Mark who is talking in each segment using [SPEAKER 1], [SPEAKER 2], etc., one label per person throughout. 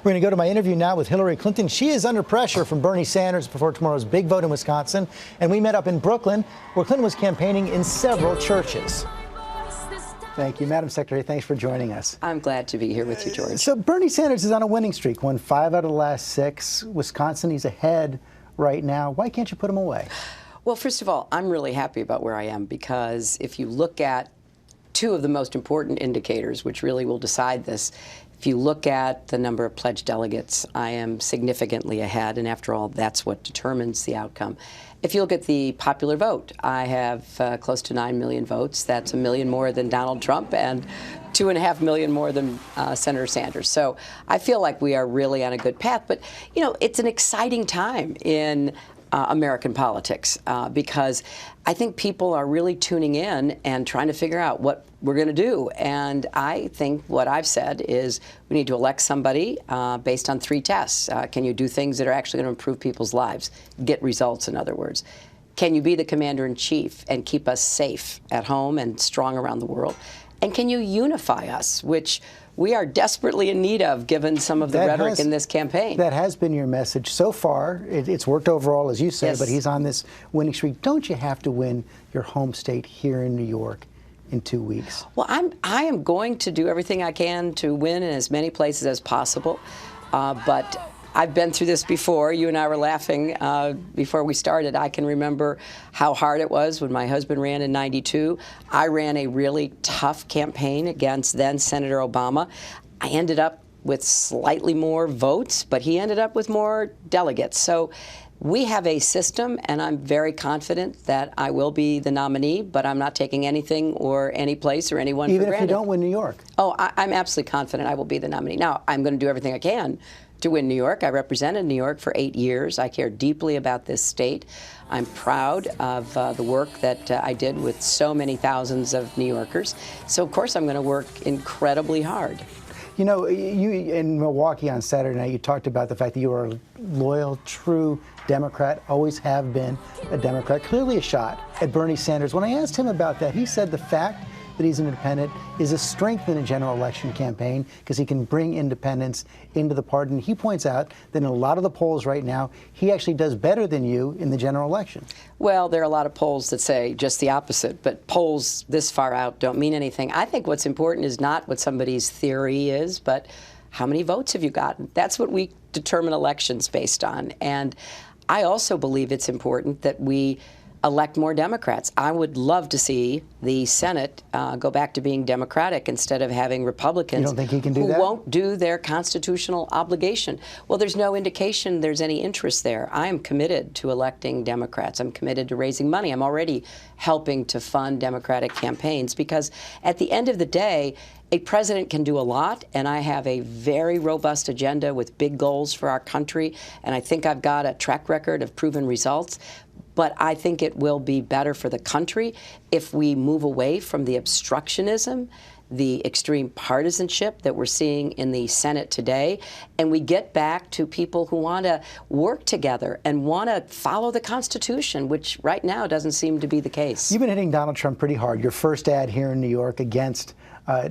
[SPEAKER 1] We're going to go to my interview now with Hillary Clinton. She is under pressure from Bernie Sanders before tomorrow's big vote in Wisconsin. And we met up in Brooklyn, where Clinton was campaigning in several churches. Thank you, Madam Secretary. Thanks for joining us.
[SPEAKER 2] I'm glad to be here with you, George.
[SPEAKER 1] So Bernie Sanders is on a winning streak, won 5 out of the last 6. Wisconsin, he's ahead right now. Why can't you put him away?
[SPEAKER 2] Well, first of all, I'm really happy about where I am, because if you look at 2 of the most important indicators, which really will decide this, if you look at the number of pledged delegates, I am significantly ahead, and after all, that's what determines the outcome. If you look at the popular vote, I have close to 9 million votes. That's 1 million more than Donald Trump and 2.5 million more than Senator Sanders. So I feel like we are really on a good path. But, you know, it's an exciting time in American politics because I think people are really tuning in and trying to figure out what we're going to do. And I think what I've said is we need to elect somebody based on 3 tests. Can you do things that are actually going to improve people's lives? Get results, in other words. Can you be the commander-in-chief and keep us safe at home and strong around the world? And can you unify us, which we are desperately in need of, given some of the rhetoric in this campaign.
[SPEAKER 1] That has been your message so far. It's worked overall, as you say,
[SPEAKER 2] Yes.
[SPEAKER 1] but he's on this winning streak. Don't you have to win your home state here in New York in 2 weeks?
[SPEAKER 2] Well, I am going to do everything I can to win in as many places as possible, but I've been through this before. You and I were laughing before we started. I can remember how hard it was when my husband ran in '92. I ran a really tough campaign against then Senator Obama. I ended up with slightly more votes, but he ended up with more delegates. So we have a system, and I'm very confident that I will be the nominee, but I'm not taking anything or any place or anyone for granted.
[SPEAKER 1] Even if you don't win New York?
[SPEAKER 2] Oh, I'm absolutely confident I will be the nominee. Now, I'm going to do everything I can to win New York. I represented New York for 8 years. I care deeply about this state. I'm proud of the work that I did with so many thousands of New Yorkers. So, of course, I'm going to work incredibly hard.
[SPEAKER 1] You know, you in Milwaukee on Saturday night, you talked about the fact that you are a loyal, true Democrat, always have been a Democrat, clearly a shot at Bernie Sanders. When I asked him about that, he said the fact that he's an independent is a strength in a general election campaign because he can bring independents into the party. And he points out that in a lot of the polls right now, he actually does better than you in the general election.
[SPEAKER 2] Well, there are a lot of polls that say just the opposite, but polls this far out don't mean anything. I think what's important is not what somebody's theory is, but how many votes have you gotten? That's what we determine elections based on. And I also believe it's important that we elect more Democrats. I would love to see the Senate go back to being Democratic instead of having Republicans.
[SPEAKER 1] You don't think he can do that?
[SPEAKER 2] Who won't do their constitutional obligation. Well, there's no indication there's any interest there. I am committed to electing Democrats. I'm committed to raising money. I'm already helping to fund Democratic campaigns because at the end of the day, a president can do a lot, and I have a very robust agenda with big goals for our country, and I think I've got a track record of proven results. But I think it will be better for the country if we move away from the obstructionism, the extreme partisanship that we're seeing in the Senate today, and we get back to people who want to work together and want to follow the Constitution, which right now doesn't seem to be the case.
[SPEAKER 1] You've been hitting Donald Trump pretty hard. Your first ad here in New York against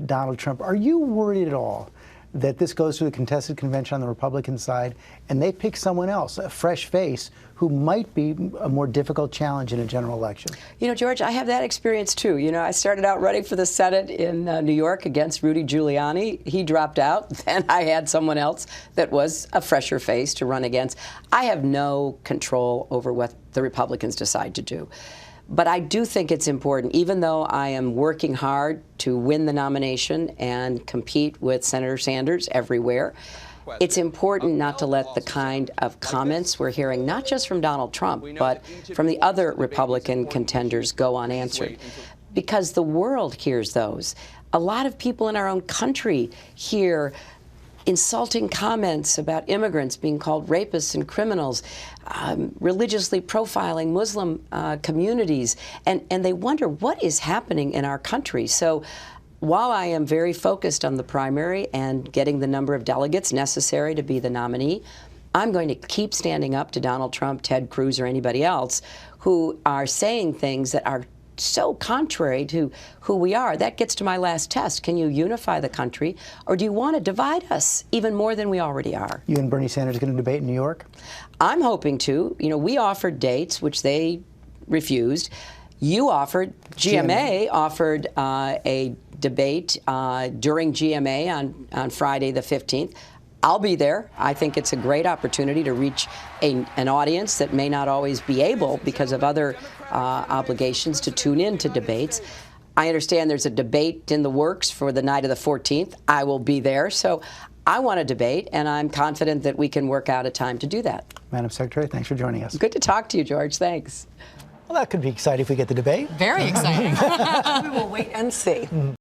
[SPEAKER 1] Donald Trump. Are you worried at all that this goes through the contested convention on the Republican side and they pick someone else, a fresh face, who might be a more difficult challenge in a general election?
[SPEAKER 2] You know, George, I have that experience too. You know, I started out running for the Senate in New York against Rudy Giuliani. He dropped out. Then I had someone else that was a fresher face to run against. I have no control over what the Republicans decide to do. But I do think it's important, even though I am working hard to win the nomination and compete with Senator Sanders everywhere, it's important not to let the kind of comments we're hearing, not just from Donald Trump, but from the other Republican contenders, go unanswered. Because the world hears those. A lot of people in our own country hear insulting comments about immigrants being called rapists and criminals, religiously profiling Muslim communities, and they wonder what is happening in our country. So while I am very focused on the primary and getting the number of delegates necessary to be the nominee, I'm going to keep standing up to Donald Trump, Ted Cruz, or anybody else who are saying things that are so contrary to who we are. That gets to my last test. Can you unify the country, or do you want to divide us even more than we already are?
[SPEAKER 1] You and Bernie Sanders are going to debate in New York?
[SPEAKER 2] I'm hoping to. You know, we offered dates, which they refused. You offered, GMA offered a debate during GMA on Friday the 15th. I'll be there. I think it's a great opportunity to reach an audience that may not always be able, because of other obligations, to tune in to debates. I understand there's a debate in the works for the night of the 14th. I will be there. So I want to debate, and I'm confident that we can work out a time to do that.
[SPEAKER 1] Madam Secretary, thanks for joining us.
[SPEAKER 2] Good to talk to you, George. Thanks.
[SPEAKER 1] Well, that could be exciting if we get the debate.
[SPEAKER 3] Very exciting. We will wait and see.